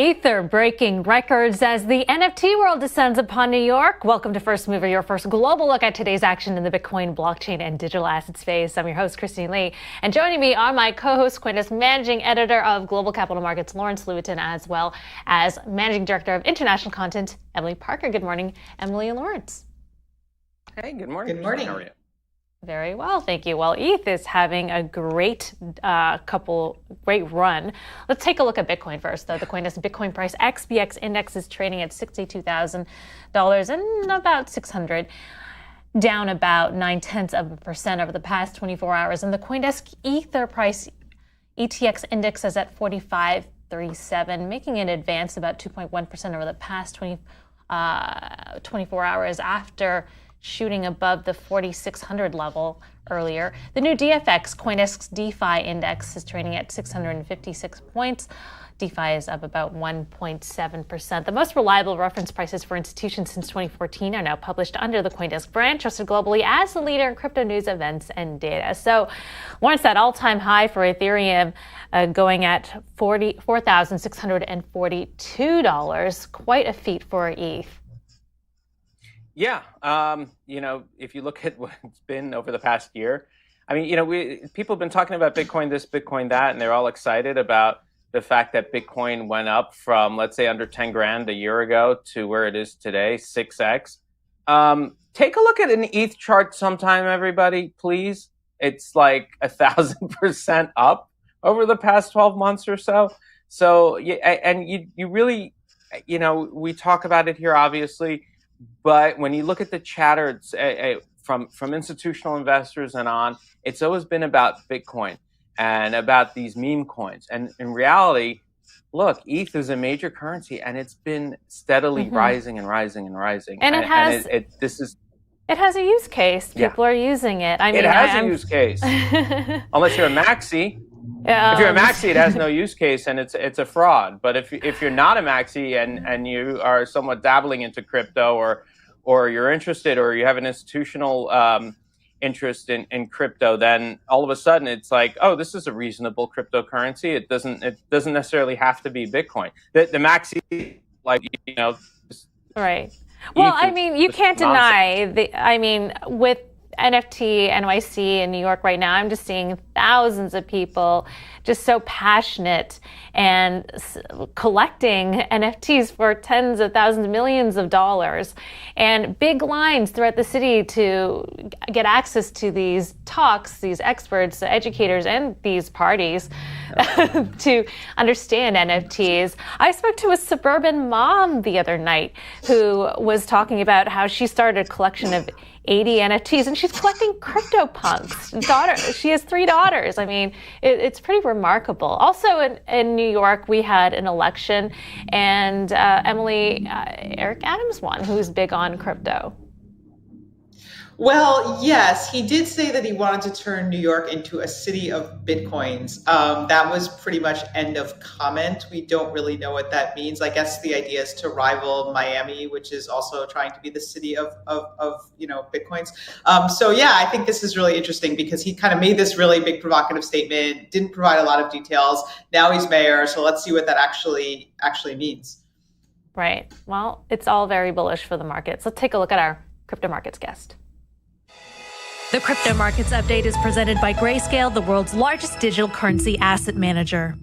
Ether breaking records as the NFT world descends upon New York. Welcome to First Mover, your first global look at today's action in the Bitcoin, blockchain, and digital asset space. I'm your host, Christine Lee. And joining me are my co-host, CoinDesk managing editor of Global Capital Markets, Lawrence Lewitton, as well as managing director of international content, Emily Parker. Good morning, Emily and Lawrence. Hey, good morning. Good morning. How are you? Very well, thank you. Well, ETH is having a great run. Let's take a look at Bitcoin first, though. The CoinDesk Bitcoin price XBX index is trading at $62,000 and about 600, down about 0.9% over the past 24 hours. And the CoinDesk Ether price ETX index is at 45.37, making an advance about 2.1% over the past 24 hours after shooting above the 4,600 level earlier. The new DFX, CoinDesk's DeFi index, is trading at 656 points. DeFi is up about 1.7%. The most reliable reference prices for institutions since 2014 are now published under the CoinDesk brand, trusted globally as the leader in crypto news, events, and data. So, Lawrence, that all-time high for Ethereum going at $4,642. Quite a feat for ETH. Yeah, if you look at what it's been over the past year, I mean, people have been talking about Bitcoin this, Bitcoin that, and they're all excited about the fact that Bitcoin went up from, let's say, under 10 grand a year ago to where it is today, 6x. Take a look at an ETH chart sometime, everybody, please. It's like 1,000% up over the past 12 months or so. So, and you really, we talk about it here, obviously. But when you look at the chatter from institutional investors and on, it's always been about Bitcoin and about these meme coins. And in reality, look, ETH is a major currency, and it's been steadily rising and rising and rising. And it has a use case. People are using it. I mean, it has a use case, unless you're a maxi. If you're a maxi, it has no use case, and it's a fraud. But if you're not a maxi and you are somewhat dabbling into crypto, or you're interested, or you have an institutional interest in crypto, then all of a sudden it's like, oh, this is a reasonable cryptocurrency. It doesn't necessarily have to be Bitcoin. The maxi, right. Well, I mean, you can't deny with NFT.NYC in New York right now, I'm just seeing thousands of people just so passionate and collecting NFTs for tens of thousands, millions of dollars, and big lines throughout the city to get access to these talks, these experts, educators, and these parties to understand NFTs. I spoke to a suburban mom the other night who was talking about how she started a collection of 80 NFTs, and she's collecting CryptoPunks. She has 3 daughters. I mean, it's pretty remarkable. Also in New York, we had an election, and Eric Adams won, who's big on crypto. Well, yes, he did say that he wanted to turn New York into a city of Bitcoins. That was pretty much end of comment. We don't really know what that means. I guess the idea is to rival Miami, which is also trying to be the city of Bitcoins. So yeah, I think this is really interesting because he kind of made this really big provocative statement, didn't provide a lot of details. Now he's mayor, so let's see what that actually means. Right. Well, it's all very bullish for the markets. Let's take a look at our crypto markets guest. The Crypto Markets Update is presented by Grayscale, the world's largest digital currency asset manager.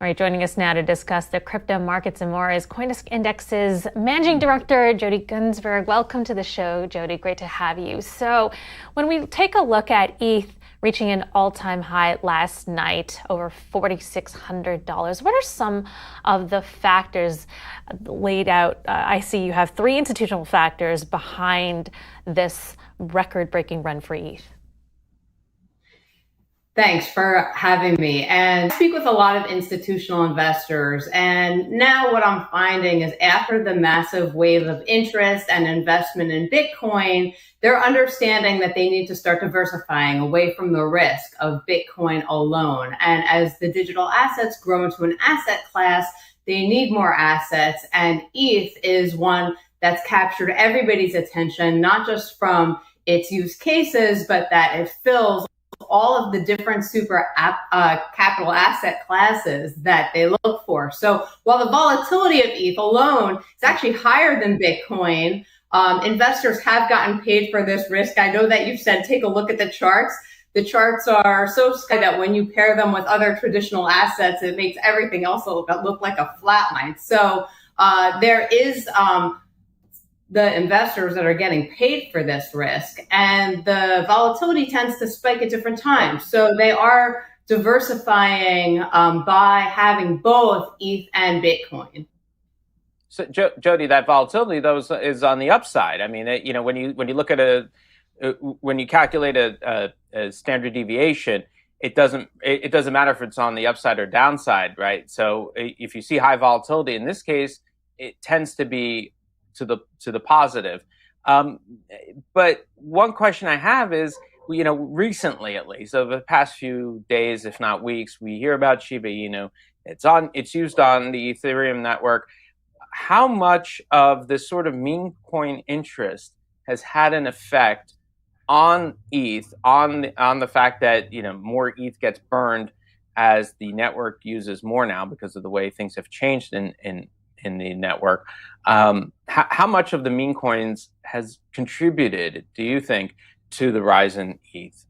All right, joining us now to discuss the crypto markets and more is CoinDesk Index's managing director, Jodie Gunzberg. Welcome to the show, Jodie. Great to have you. So when we take a look at ETH reaching an all-time high last night, over $4,600, what are some of the factors laid out? I see you have 3 institutional factors behind this record-breaking run for ETH. Thanks for having me. And I speak with a lot of institutional investors. And now what I'm finding is after the massive wave of interest and investment in Bitcoin, they're understanding that they need to start diversifying away from the risk of Bitcoin alone. And as the digital assets grow into an asset class, they need more assets. And ETH is one that's captured everybody's attention, not just from its use cases, but that it fills all of the different capital asset classes that they look for. So while the volatility of ETH alone is actually higher than Bitcoin, investors have gotten paid for this risk. I know that you've said, take a look at the charts. The charts are so sky that when you pair them with other traditional assets, it makes everything else look like a flat line. So there is the investors that are getting paid for this risk, and the volatility tends to spike at different times. So they are diversifying by having both ETH and Bitcoin. So, Jodie, that volatility though is on the upside. I mean, when you look at when you calculate a standard deviation, it doesn't matter if it's on the upside or downside, right? So if you see high volatility in this case, it tends to be to the positive. But one question I have is, recently at least, over the past few days, if not weeks, we hear about Shiba Inu. It's used on the Ethereum network. How much of this sort of meme coin interest has had an effect on ETH, on the fact that more ETH gets burned as the network uses more now because of the way things have changed in the network? How much of the meme coins has contributed, do you think, to the rise in ETH?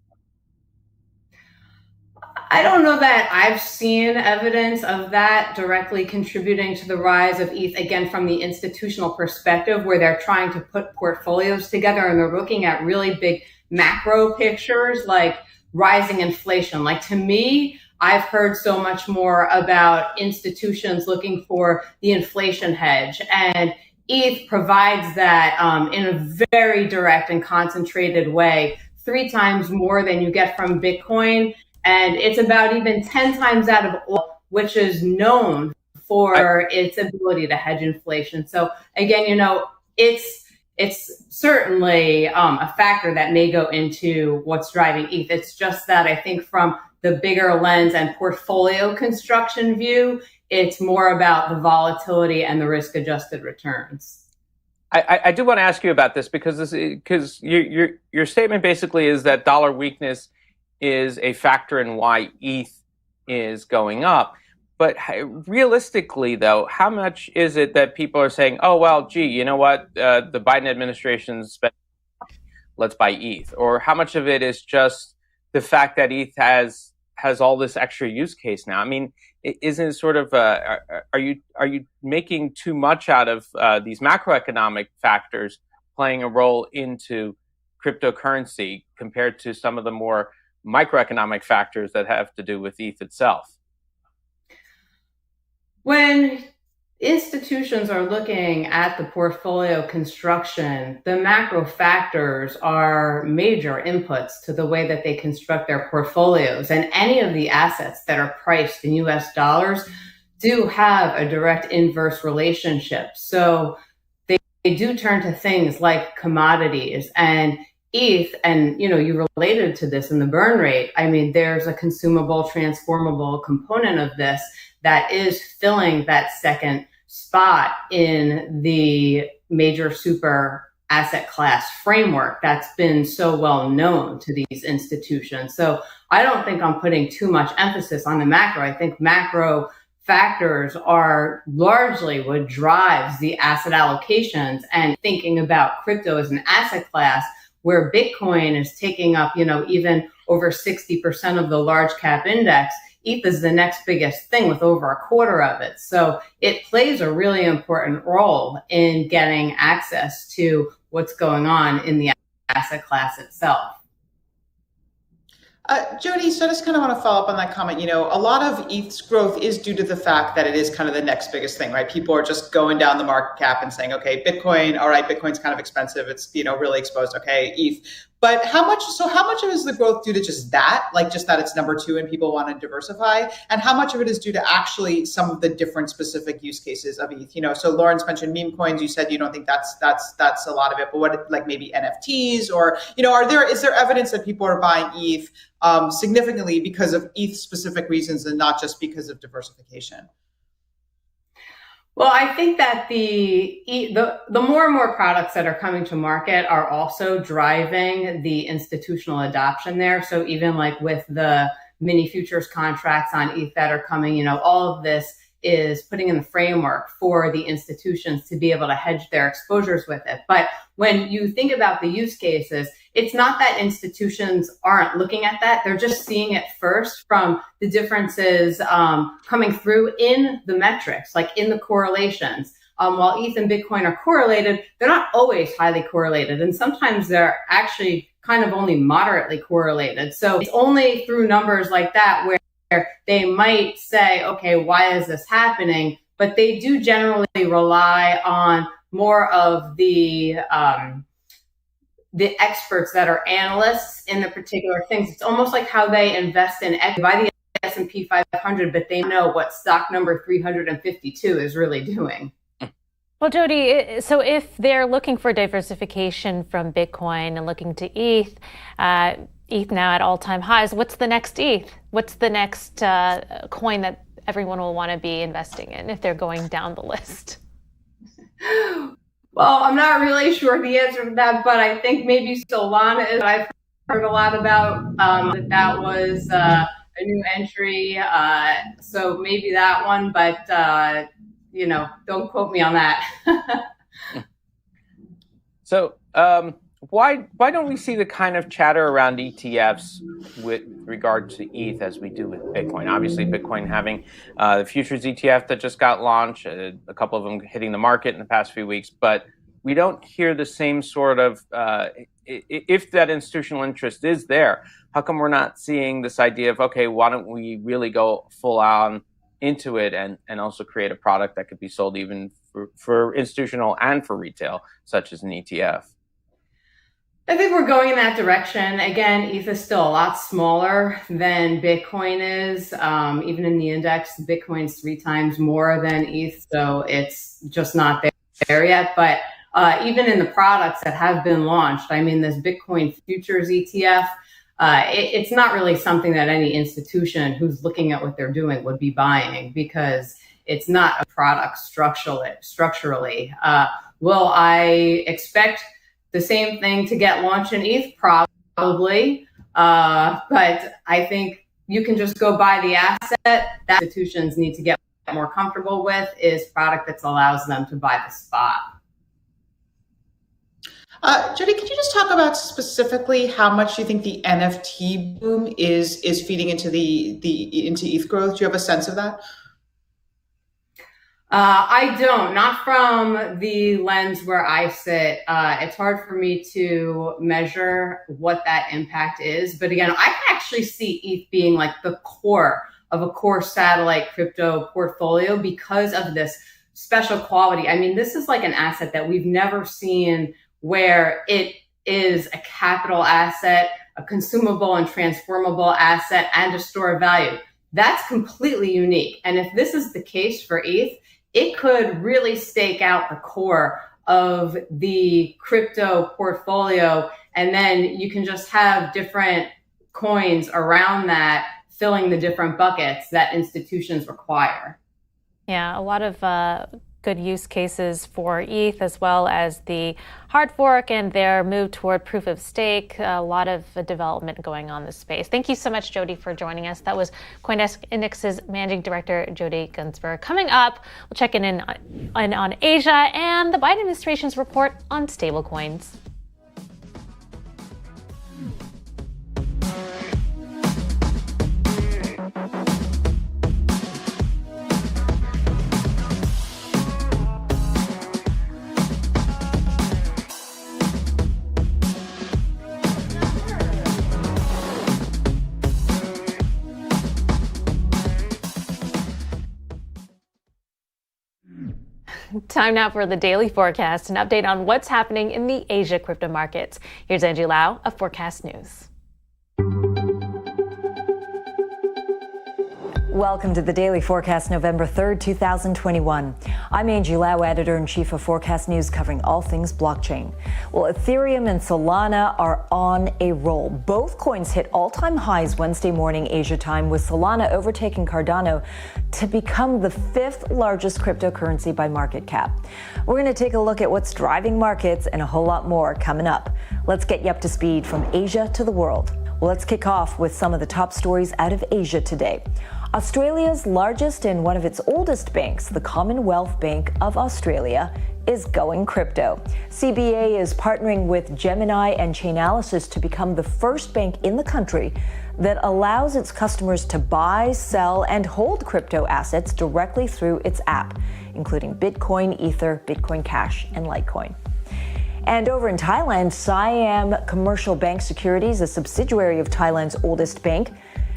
I don't know that I've seen evidence of that directly contributing to the rise of ETH, again, from the institutional perspective, where they're trying to put portfolios together and they're looking at really big macro pictures like rising inflation. Like, to me, I've heard so much more about institutions looking for the inflation hedge, and ETH provides that in a very direct and concentrated way, 3 times more than you get from Bitcoin. And it's about even 10 times out of oil, which is known for its ability to hedge inflation. So again, it's certainly a factor that may go into what's driving ETH. It's just that I think from the bigger lens and portfolio construction view, it's more about the volatility and the risk-adjusted returns. I do want to ask you about this because your statement basically is that dollar weakness is a factor in why ETH is going up. But realistically, though, how much is it that people are saying, oh, well, gee, you know what, the Biden administration's spending, let's buy ETH? Or how much of it is just the fact that ETH has all this extra use case now? I mean, isn't it sort of, are you making too much out of these macroeconomic factors playing a role into cryptocurrency compared to some of the more microeconomic factors that have to do with ETH itself? When institutions are looking at the portfolio construction, the macro factors are major inputs to the way that they construct their portfolios. And any of the assets that are priced in US dollars do have a direct inverse relationship. So they do turn to things like commodities and ETH, and you related to this in the burn rate. I mean, there's a consumable, transformable component of this that is filling that second spot in the major super asset class framework that's been so well known to these institutions. So I don't think I'm putting too much emphasis on the macro. I think macro factors are largely what drives the asset allocations, and thinking about crypto as an asset class where Bitcoin is taking up, even over 60% of the large cap index. ETH is the next biggest thing with over a quarter of it. So it plays a really important role in getting access to what's going on in the asset class itself. Jodie, so I just kind of want to follow up on that comment. A lot of ETH's growth is due to the fact that it is kind of the next biggest thing, right? People are just going down the market cap and saying, okay, Bitcoin, all right, Bitcoin's kind of expensive. It's, really exposed. Okay, ETH. But how much of it is the growth due to just that, like just that it's number 2 and people want to diversify? And how much of it is due to actually some of the different specific use cases of ETH? So Lawrence mentioned meme coins. You said you don't think that's a lot of it, but what, like maybe NFTs, or, is there evidence that people are buying ETH significantly because of ETH specific reasons and not just because of diversification? Well, I think that the more and more products that are coming to market are also driving the institutional adoption there. So even like with the mini futures contracts on ETH that are coming, all of this is putting in the framework for the institutions to be able to hedge their exposures with it. But when you think about the use cases, it's not that institutions aren't looking at that. They're just seeing it first from the differences coming through in the metrics, like in the correlations. While ETH and Bitcoin are correlated, they're not always highly correlated. And sometimes they're actually kind of only moderately correlated. So it's only through numbers like that where they might say, okay, why is this happening? But they do generally rely on more of the experts that are analysts in the particular things. It's almost like how they invest in equity by the S&P 500, but they know what stock number 352 is really doing. Well, Jodie, so if they're looking for diversification from Bitcoin and looking to ETH, ETH now at all-time highs, what's the next ETH? What's the next coin that everyone will want to be investing in if they're going down the list? Well, I'm not really sure the answer to that, but I think maybe Solana is. I've heard a lot about that was a new entry, so maybe that one, but don't quote me on that. So why don't we see the kind of chatter around ETFs with regard to ETH as we do with Bitcoin? Obviously, Bitcoin having the futures ETF that just got launched, a couple of them hitting the market in the past few weeks, but we don't hear the same sort of, if that institutional interest is there, how come we're not seeing this idea of, okay, why don't we really go full on into it and also create a product that could be sold even for institutional and for retail, such as an ETF? I think we're going in that direction. Again, ETH is still a lot smaller than Bitcoin is. Even in the index, Bitcoin's 3 times more than ETH, so it's just not there yet. But even in the products that have been launched, I mean, this Bitcoin futures ETF, it's not really something that any institution who's looking at what they're doing would be buying because it's not a product structurally. Will I expect the same thing to get launched in ETH? Probably. But I think you can just go buy the asset that institutions need to get more comfortable with is product that allows them to buy the spot. Jodie, could you just talk about specifically how much you think the NFT boom is feeding into into ETH growth? Do you have a sense of that? I don't, not from the lens where I sit. It's hard for me to measure what that impact is. But again, I can actually see ETH being like the core of a core satellite crypto portfolio because of this special quality. I mean, this is like an asset that we've never seen where it is a capital asset, a consumable and transformable asset, and a store of value. That's completely unique. And if this is the case for ETH, it could really stake out the core of the crypto portfolio. And then you can just have different coins around that, filling the different buckets that institutions require. Yeah, a lot of good use cases for ETH, as well as the hard fork and their move toward proof of stake. A lot of development going on in this space. Thank you so much, Jodie, for joining us. That was CoinDesk Index's Managing Director, Jodie Gunzberg. Coming up, we'll check in on Asia and the Biden administration's report on stablecoins. Time now for the daily forecast, an update on what's happening in the Asia crypto markets. Here's Angie Lau of Forecast News. Welcome to the Daily Forecast, November 3rd, 2021. I'm Angie Lau, Editor-in-Chief of Forecast News, covering all things blockchain. Well, Ethereum and Solana are on a roll. Both coins hit all-time highs Wednesday morning Asia time, with Solana overtaking Cardano to become the fifth largest cryptocurrency by market cap. We're going to take a look at what's driving markets and a whole lot more coming up. Let's get you up to speed from Asia to the world. Well, let's kick off with some of the top stories out of Asia today. Australia's largest and one of its oldest banks, the Commonwealth Bank of Australia, is going crypto. CBA is partnering with Gemini and Chainalysis to become the first bank in the country that allows its customers to buy, sell, and hold crypto assets directly through its app, including Bitcoin, Ether, Bitcoin Cash, and Litecoin. And over in Thailand, Siam Commercial Bank Securities, a subsidiary of Thailand's oldest bank,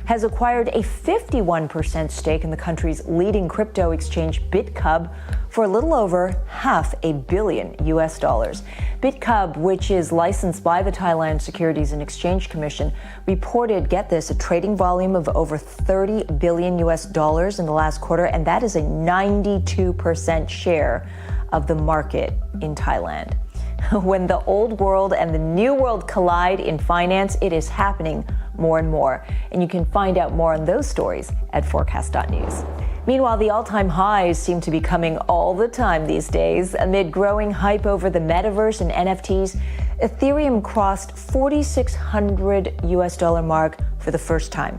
has acquired a 51% stake in the country's leading crypto exchange, BitCub, for a little over $500 million. BitCub, which is licensed by the Thailand Securities and Exchange Commission, reported, get this, a trading volume of over $30 billion in the last quarter, and that is a 92% share of the market in Thailand. When the old world and the new world collide in finance, it is happening more and more. And you can find out more on those stories at forecast.news. Meanwhile, the all-time highs seem to be coming all the time these days. Amid growing hype over the metaverse and NFTs, Ethereum crossed $4,600 mark for the first time,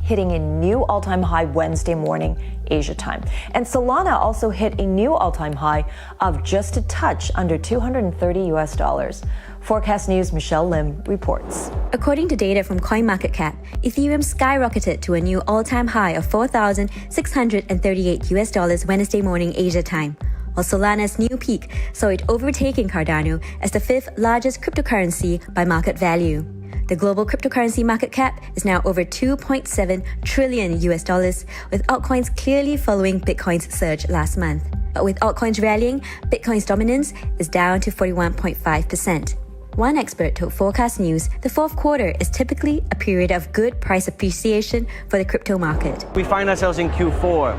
hitting a new all-time high Wednesday morning Asia time. And Solana also hit a new all-time high of just a touch under $230. Forecast News' Michelle Lim reports. According to data from CoinMarketCap, Ethereum skyrocketed to a new all-time high of $4,638 Wednesday morning Asia time, while Solana's new peak saw it overtaking Cardano as the fifth largest cryptocurrency by market value. The global cryptocurrency market cap is now over $2.7 trillion, with altcoins clearly following Bitcoin's surge last month. But with altcoins rallying, Bitcoin's dominance is down to 41.5%. One expert told Forecast News the fourth quarter is typically a period of good price appreciation for the crypto market. We find ourselves in Q4,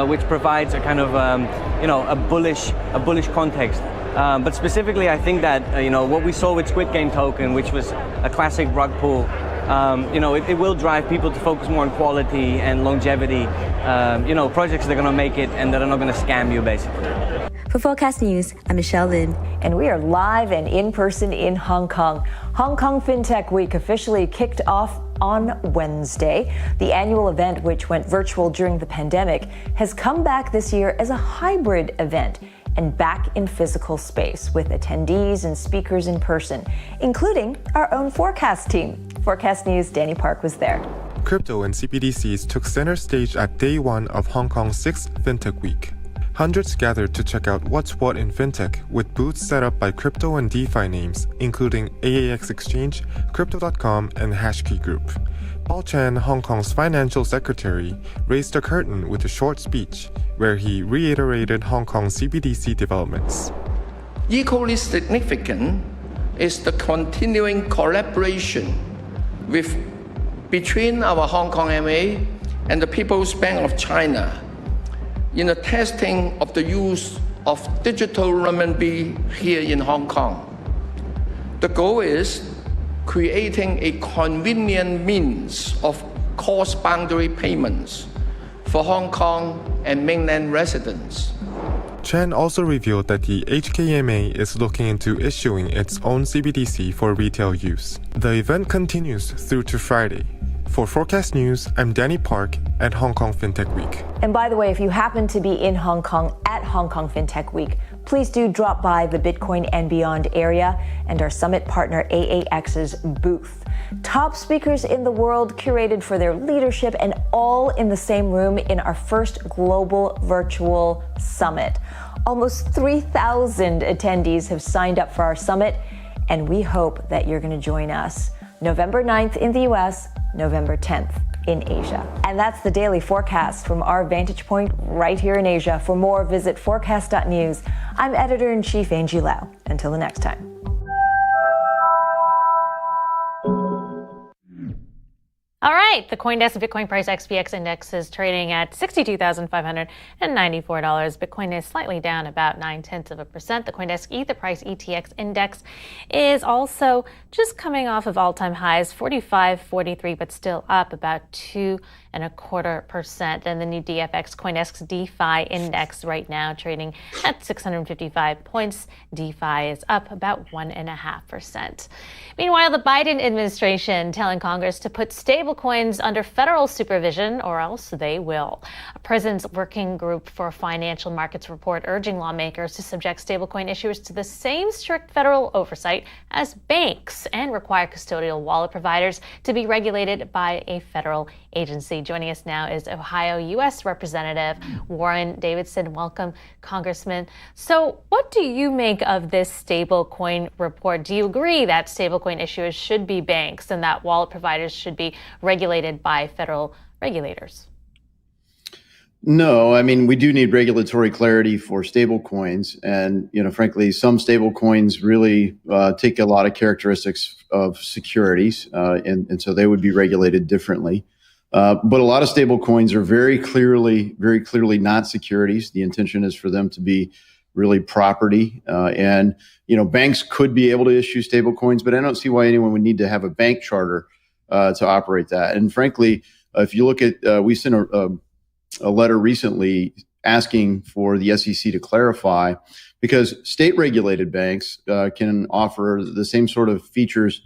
which provides a kind of, a bullish context. But specifically, I think that, what we saw with Squid Game token, which was a classic rug pull, it will drive people to focus more on quality and longevity, projects that are going to make it and that are not going to scam you, basically. For Forecast News, I'm Michelle Lin. And we are live and in person in Hong Kong. Hong Kong FinTech Week officially kicked off on Wednesday. The annual event, which went virtual during the pandemic, has come back this year as a hybrid event and back in physical space with attendees and speakers in person, including our own Forecast team. Forecast News' Danny Park was there. Crypto and CBDCs took center stage at day one of Hong Kong's 6th FinTech Week. Hundreds gathered to check out what's what in fintech, with booths set up by crypto and DeFi names, including AAX Exchange, Crypto.com, and Hashkey Group. Paul Chan, Hong Kong's financial secretary, raised the curtain with a short speech where he reiterated Hong Kong's CBDC developments. Equally significant is the continuing collaboration between our Hong Kong MA and the People's Bank of China in the testing of the use of digital renminbi here in Hong Kong. The goal is creating a convenient means of cross-boundary payments for Hong Kong and mainland residents. Chen also revealed that the HKMA is looking into issuing its own CBDC for retail use. The event continues through to Friday. For Forecast News, I'm Danny Park at Hong Kong FinTech Week. And by the way, if you happen to be in Hong Kong at Hong Kong FinTech Week, please do drop by the Bitcoin and Beyond area and our summit partner AAX's booth. Top speakers in the world curated for their leadership and all in the same room in our first global virtual summit. Almost 3,000 attendees have signed up for our summit, and we hope that you're going to join us November 9th in the US, November 10th in Asia. And that's the daily forecast from our vantage point right here in Asia. For more, visit forecast.news. I'm Editor-in-Chief Angie Lau. Until the next time. All right, the CoinDesk Bitcoin price XPX index is trading at $62,594. Bitcoin is slightly down about 0.9%. The CoinDesk Ether price ETX index is also just coming off of all-time highs, 45.43, but still up about 2.25%. And the new DFX CoinDesk's DeFi index right now trading at 655 points. DeFi is up about 1.5%. Meanwhile, the Biden administration telling Congress to put stablecoins under federal supervision or else they will. A President's Working Group for Financial Markets report urging lawmakers to subject stablecoin issuers to the same strict federal oversight as banks and require custodial wallet providers to be regulated by a federal agency. Joining us now is Ohio U.S. Representative Warren Davidson. Welcome, Congressman. So what do you make of this stablecoin report? Do you agree that stablecoin issuers should be banks and that wallet providers should be regulated by federal regulators? No, I mean, we do need regulatory clarity for stablecoins. And, frankly, some stablecoins really take a lot of characteristics of securities. And so they would be regulated differently. But a lot of stablecoins are very clearly not securities. The intention is for them to be really property. And banks could be able to issue stablecoins, but I don't see why anyone would need to have a bank charter to operate that. And frankly, if you look at, we sent a letter recently asking for the SEC to clarify, because state-regulated banks can offer the same sort of features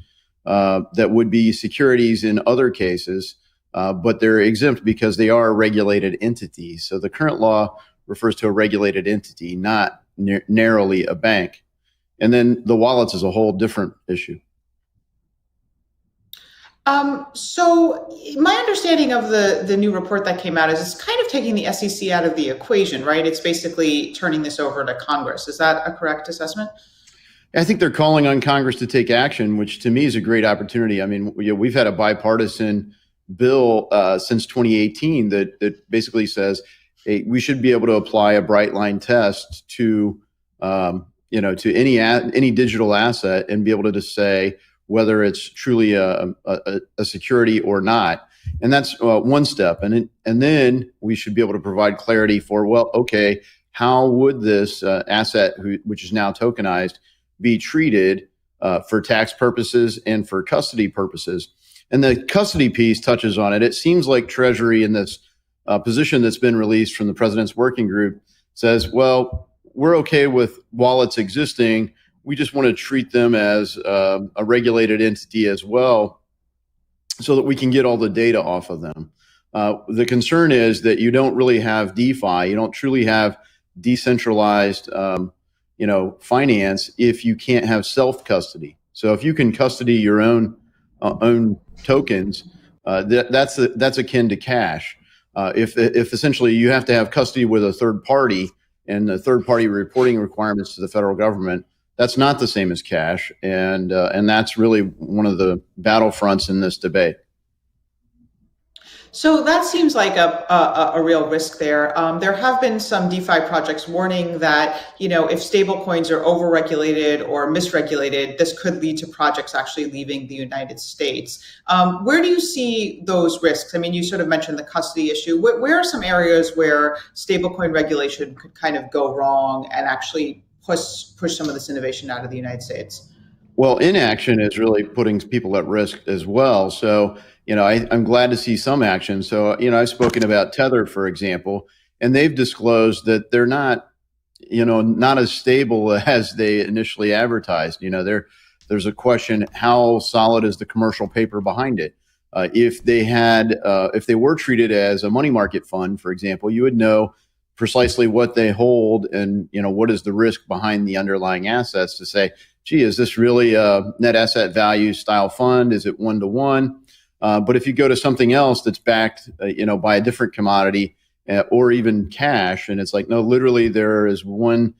that would be securities in other cases, but they're exempt because they are a regulated entity. So the current law refers to a regulated entity, not narrowly a bank. And then the wallets is a whole different issue. So my understanding of the new report that came out is it's kind of taking the SEC out of the equation, right? It's basically turning this over to Congress. Is that a correct assessment? I think they're calling on Congress to take action, which to me is a great opportunity. I mean, we've had a bipartisan bill since 2018 that basically says, hey, we should be able to apply a bright line test to to any digital asset and be able to just say whether it's truly a security or not. And that's one step. And then we should be able to provide clarity for, well, okay, how would this asset, which is now tokenized, be treated for tax purposes and for custody purposes? And the custody piece touches on it. It seems like Treasury in this position that's been released from the President's Working Group says, well, we're okay with wallets existing. We just want to treat them as a regulated entity as well so that we can get all the data off of them. The concern is that you don't really have DeFi. You don't truly have decentralized, finance if you can't have self-custody. So if you can custody your own tokens, that's akin to cash. If essentially you have to have custody with a third party and the third party reporting requirements to the federal government, that's not the same as cash, and that's really one of the battlefronts in this debate. So that seems like a real risk there. There have been some DeFi projects warning that, if stablecoins are overregulated or misregulated, this could lead to projects actually leaving the United States. Where do you see those risks? I mean, you sort of mentioned the custody issue. Where are some areas where stablecoin regulation could kind of go wrong and actually push some of this innovation out of the United States? Well, inaction is really putting people at risk as well. So, I'm glad to see some action. So, I've spoken about Tether, for example, and they've disclosed that they're not as stable as they initially advertised. There's a question, how solid is the commercial paper behind it? If they were treated as a money market fund, for example, you would know precisely what they hold and, what is the risk behind the underlying assets to say, gee, is this really a net asset value style fund? Is it 1-to-1? But if you go to something else that's backed, by a different commodity or even cash, and it's like, no, literally there is $1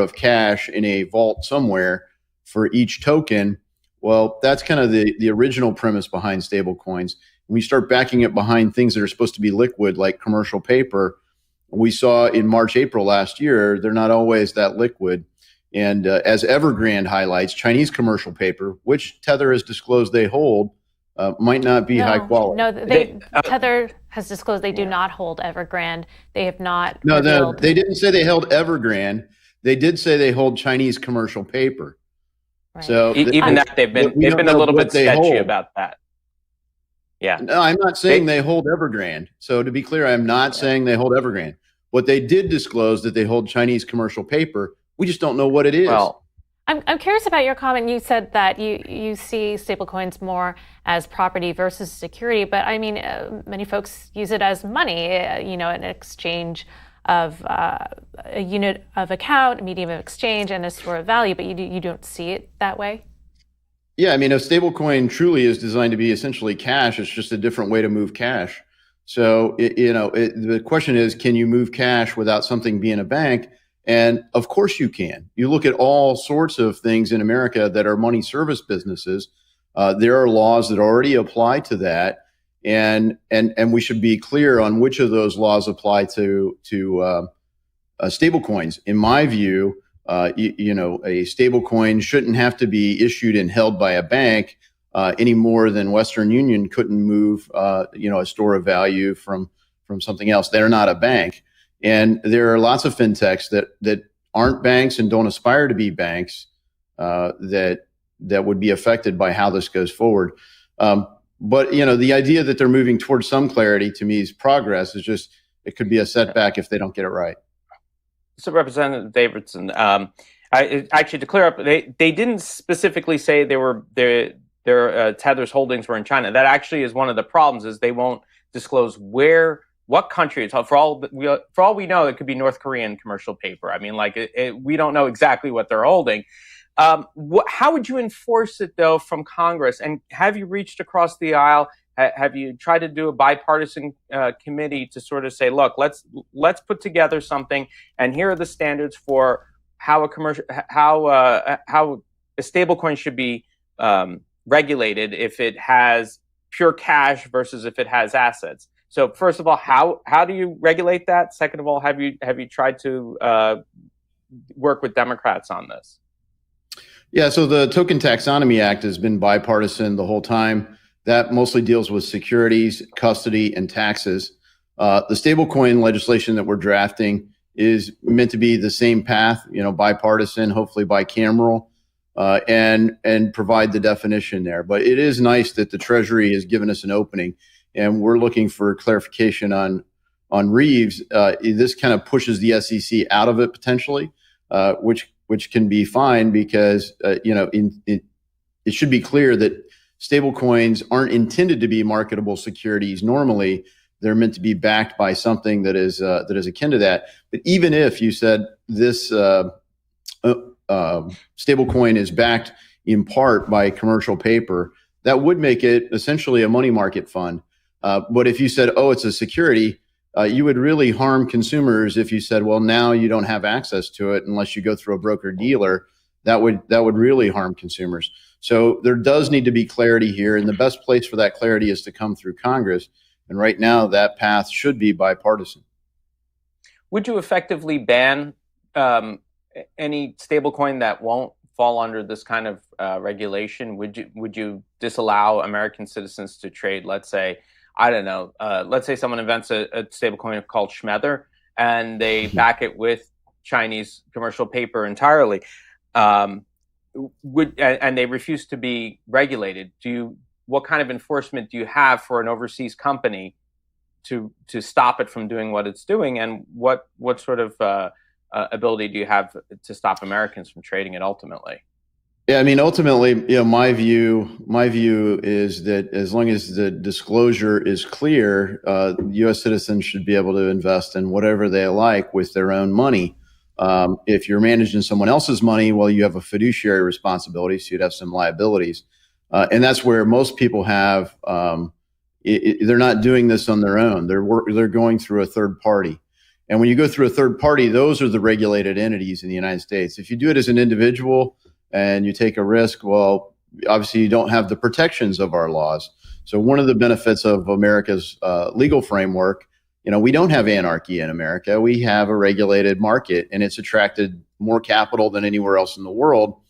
of cash in a vault somewhere for each token. Well, that's kind of the original premise behind stablecoins. When we start backing it behind things that are supposed to be liquid, like commercial paper, we saw in March, April last year, they're not always that liquid. And as Evergrande highlights, Chinese commercial paper, which Tether has disclosed they hold, might not be high quality. No, Tether has disclosed they do not hold Evergrande. They have not. No, they didn't say they held Evergrande. They did say they hold Chinese commercial paper. Right. So even that they've been a little bit sketchy about that. Yeah. No, I'm not saying they hold Evergrande. So to be clear, I'm not saying they hold Evergrande. What they did disclose that they hold Chinese commercial paper. We just don't know what it is. Well, I'm curious about your comment. You said that you see stablecoins more as property versus security, but I mean, many folks use it as money, an exchange of a unit of account, a medium of exchange, and a store of value, but you don't see it that way? Yeah, I mean, a stablecoin truly is designed to be essentially cash. It's just a different way to move cash. So, the question is, can you move cash without something being a bank? And of course you can. You look at all sorts of things in America that are money service businesses. There are laws that already apply to that. And we should be clear on which of those laws apply to stablecoins. In my view, a stablecoin shouldn't have to be issued and held by a bank any more than Western Union couldn't move, a store of value from something else. They're not a bank. And there are lots of fintechs that aren't banks and don't aspire to be banks that would be affected by how this goes forward. But the idea that they're moving towards some clarity to me is progress. Is just it could be a setback if they don't get it right. So, Representative Davidson, actually to clear up, they didn't specifically say their Tether's holdings were in China. That actually is one of the problems. Is they won't disclose what country it's held. For all we know, it could be North Korean commercial paper. I mean, we don't know exactly what they're holding. How would you enforce it, though, from Congress? And have you reached across the aisle? Have you tried to do a bipartisan committee to sort of say, look, let's put together something, and here are the standards for how a stablecoin should be regulated if it has pure cash versus if it has assets. So first of all, how do you regulate that? Second of all, have you tried to work with Democrats on this? Yeah, so the Token Taxonomy Act has been bipartisan the whole time. That mostly deals with securities, custody, and taxes. The stablecoin legislation that we're drafting is meant to be the same path, bipartisan, hopefully bicameral, and provide the definition there. But it is nice that the Treasury has given us an opening, and we're looking for clarification on Reeves. This kind of pushes the SEC out of it potentially, which can be fine because it should be clear that stablecoins aren't intended to be marketable securities. Normally, they're meant to be backed by something that is akin to that. But even if you said this stablecoin is backed in part by commercial paper, that would make it essentially a money market fund. But if you said, it's a security, you would really harm consumers if you said, well, now you don't have access to it unless you go through a broker dealer. That would really harm consumers. So there does need to be clarity here, and the best place for that clarity is to come through Congress. And right now, that path should be bipartisan. Would you effectively ban any stablecoin that won't fall under this kind of regulation? Would you disallow American citizens to trade? Let's say, I don't know. Let's say someone invents a stablecoin called Schmether, and they back it with Chinese commercial paper entirely. And they refuse to be regulated. What kind of enforcement do you have for an overseas company to stop it from doing what it's doing? And what sort of ability do you have to stop Americans from trading it ultimately? Yeah, I mean, ultimately, my view is that as long as the disclosure is clear, U.S. citizens should be able to invest in whatever they like with their own money. If you're managing someone else's money, well, you have a fiduciary responsibility, so you'd have some liabilities. And that's where most people have, they're not doing this on their own. They're going through a third party. And when you go through a third party, those are the regulated entities in the United States. If you do it as an individual and you take a risk, well, obviously you don't have the protections of our laws. So one of the benefits of America's legal framework, we don't have anarchy in America. We have a regulated market, and it's attracted more capital than anywhere else in the world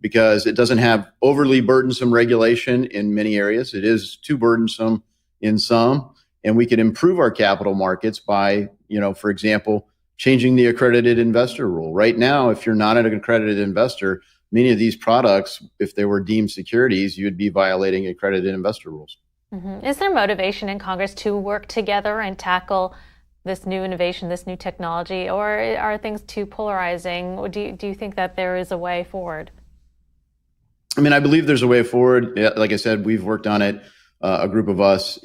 because it doesn't have overly burdensome regulation in many areas. It is too burdensome in some, and we can improve our capital markets by, for example, changing the accredited investor rule. Right now, if you're not an accredited investor, many of these products, if they were deemed securities, you'd be violating accredited investor rules. Mm-hmm. Is there motivation in Congress to work together and tackle this new innovation, this new technology, or are things too polarizing? Do you think that there is a way forward? I mean, I believe there's a way forward. Like I said, we've worked on it, a group of us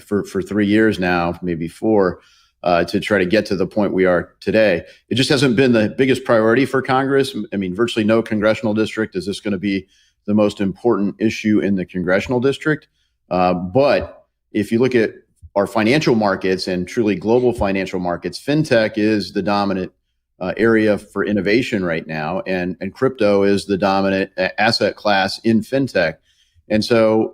for 3 years now, maybe 4, to try to get to the point we are today. It just hasn't been the biggest priority for Congress. I mean, virtually no congressional district is this going to be the most important issue in the congressional district. But if you look at our financial markets and truly global financial markets, fintech is the dominant area for innovation right now, and crypto is the dominant asset class in fintech. And so,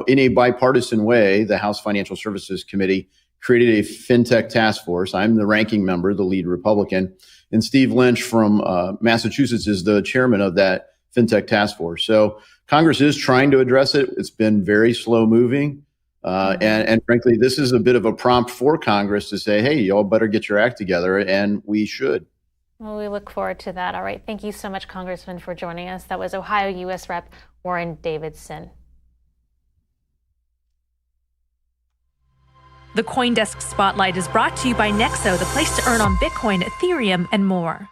in a bipartisan way, the House Financial Services Committee created a fintech task force. I'm the ranking member, the lead Republican, and Steve Lynch from Massachusetts is the chairman of that fintech task force. So Congress is trying to address it. It's been very slow moving. And frankly, this is a bit of a prompt for Congress to say, hey, y'all better get your act together, and we should. Well, we look forward to that. All right. Thank you so much, Congressman, for joining us. That was Ohio U.S. Rep. Warren Davidson. The CoinDesk Spotlight is brought to you by Nexo, the place to earn on Bitcoin, Ethereum, and more.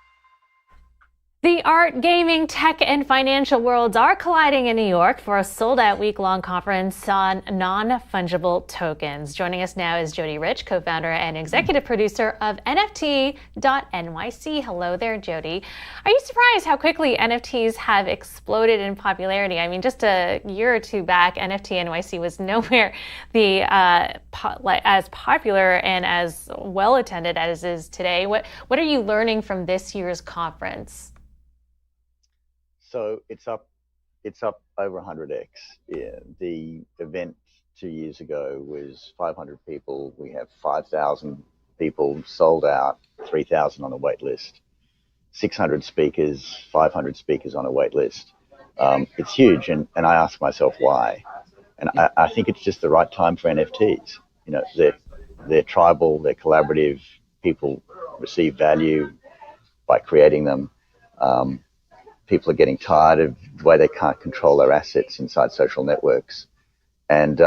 The art, gaming, tech, and financial worlds are colliding in New York for a sold-out week-long conference on non-fungible tokens. Joining us now is Jodie Rich, co-founder and executive producer of NFT.NYC. Hello there, Jodie. Are you surprised how quickly NFTs have exploded in popularity? I mean, just a year or two back, NFT.NYC was nowhere as popular and as well-attended as it is today. What are you learning from this year's conference? So it's up over 100x. Yeah, the event 2 years ago was 500 people. We have 5,000 people sold out, 3,000 on a wait list, 600 speakers, 500 speakers on a wait list. It's huge, and I ask myself why. And I think it's just the right time for NFTs. They're tribal, they're collaborative. People receive value by creating them. People are getting tired of the way they can't control their assets inside social networks, and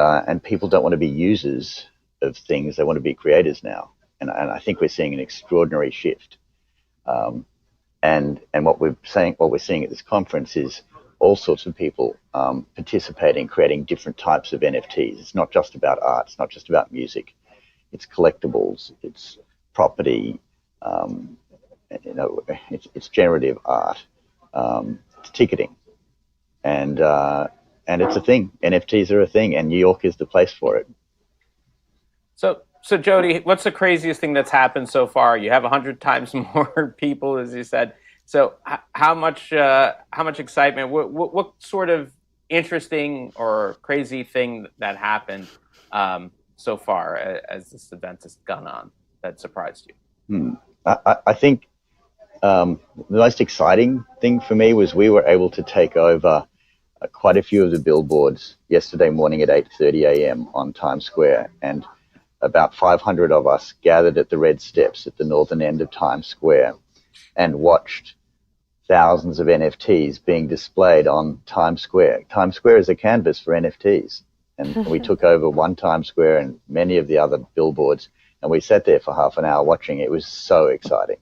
people don't want to be users of things; they want to be creators now. And I think we're seeing an extraordinary shift. And what we're seeing at this conference is all sorts of people participating, creating different types of NFTs. It's not just about art. It's not just about music. It's collectibles. It's property. It's generative art. It's ticketing, and it's a thing. NFTs are a thing, and New York is the place for it. So Jodie, what's the craziest thing that's happened so far? You have 100 times more people, as you said. So how much excitement? What sort of interesting or crazy thing that happened so far as this event has gone on that surprised you? I think. The most exciting thing for me was we were able to take over quite a few of the billboards yesterday morning at 8:30 a.m. on Times Square, and about 500 of us gathered at the Red Steps at the northern end of Times Square and watched thousands of NFTs being displayed on Times Square. Times Square is a canvas for NFTs, and we took over one Times Square and many of the other billboards, and we sat there for half an hour watching. It was so exciting.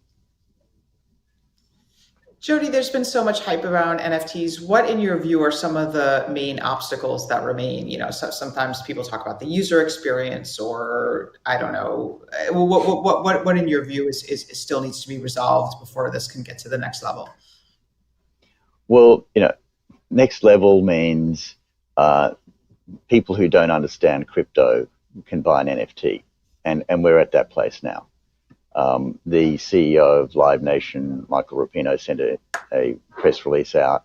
Jodie, there's been so much hype around NFTs. What, in your view, are some of the main obstacles that remain? So sometimes people talk about the user experience, or I don't know. What in your view is still needs to be resolved before this can get to the next level? Well, next level means people who don't understand crypto can buy an NFT, and we're at that place now. The CEO of Live Nation, Michael Rapino, sent a press release out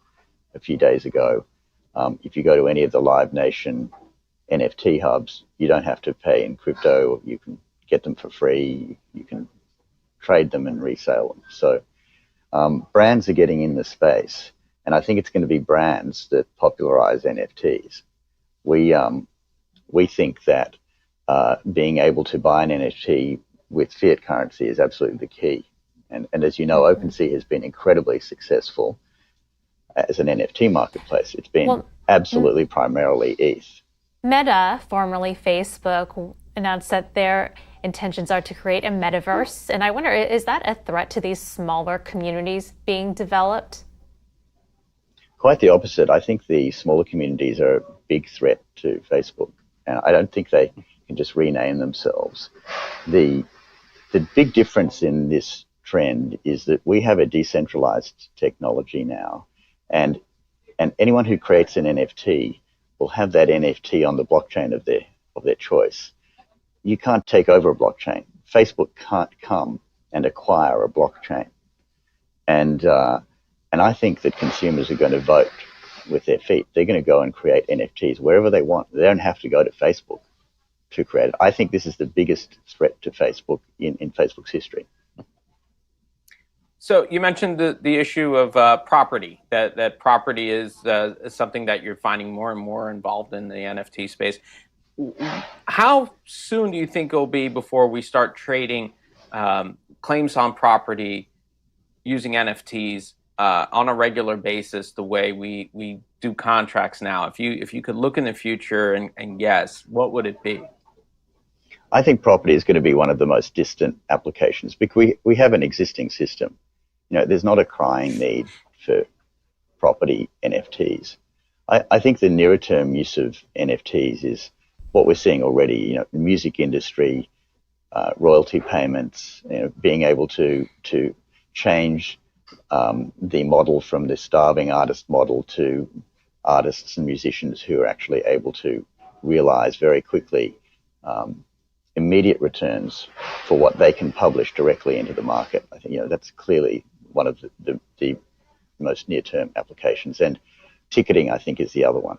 a few days ago. If you go to any of the Live Nation NFT hubs, you don't have to pay in crypto. You can get them for free. You can trade them and resale them. So brands are getting in the space. And I think it's going to be brands that popularize NFTs. We think that being able to buy an NFT with fiat currency is absolutely the key. And as you know, OpenSea has been incredibly successful as an NFT marketplace. It's been absolutely primarily ETH. Meta, formerly Facebook, announced that their intentions are to create a metaverse. And I wonder, is that a threat to these smaller communities being developed? Quite the opposite. I think the smaller communities are a big threat to Facebook. And I don't think they can just rename themselves. The big difference in this trend is that we have a decentralized technology now. And anyone who creates an NFT will have that NFT on the blockchain of their choice. You can't take over a blockchain. Facebook can't come and acquire a blockchain. And I think that consumers are going to vote with their feet. They're going to go and create NFTs wherever they want. They don't have to go to Facebook to create it. I think this is the biggest threat to Facebook in Facebook's history. So you mentioned the issue of property, that property is something that you're finding more and more involved in the NFT space. How soon do you think it'll be before we start trading claims on property using NFTs on a regular basis the way we do contracts now? If you could look in the future and guess, what would it be? I think property is going to be one of the most distant applications because we have an existing system. You know, there's not a crying need for property NFTs. I think the nearer term use of NFTs is what we're seeing already. You know, the music industry, royalty payments, you know, being able to change the model from the starving artist model to artists and musicians who are actually able to realize very quickly immediate returns for what they can publish directly into the market. I think, you know, that's clearly one of the most near-term applications. And ticketing, I think, is the other one.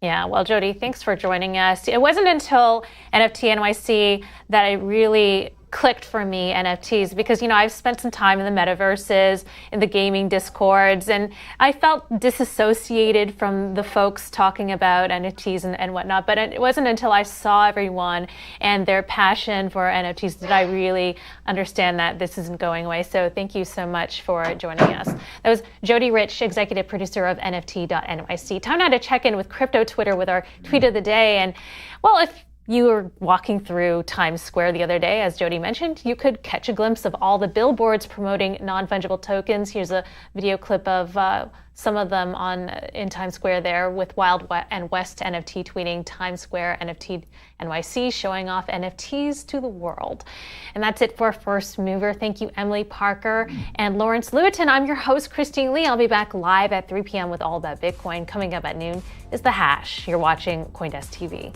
Yeah, well, Jodie, thanks for joining us. It wasn't until NFT.NYC that it really clicked for me, NFTs, because, you know, I've spent some time in the metaverses, in the gaming discords, and I felt disassociated from the folks talking about NFTs and whatnot. But it wasn't until I saw everyone and their passion for NFTs that I really understand that this isn't going away. So thank you so much for joining us. That was Jodie Rich, executive producer of NFT.NYC. Time now to check in with Crypto Twitter with our tweet of the day. And, well, if you were walking through Times Square the other day, as Jodie mentioned, you could catch a glimpse of all the billboards promoting non-fungible tokens. Here's a video clip of some of them in Times Square there with Wild and West NFT tweeting Times Square NFT.NYC showing off NFTs to the world. And that's it for First Mover. Thank you, Emily Parker and Lawrence Lewitton. I'm your host, Christine Lee. I'll be back live at 3 p.m. with All About Bitcoin. Coming up at noon is The Hash. You're watching CoinDesk TV.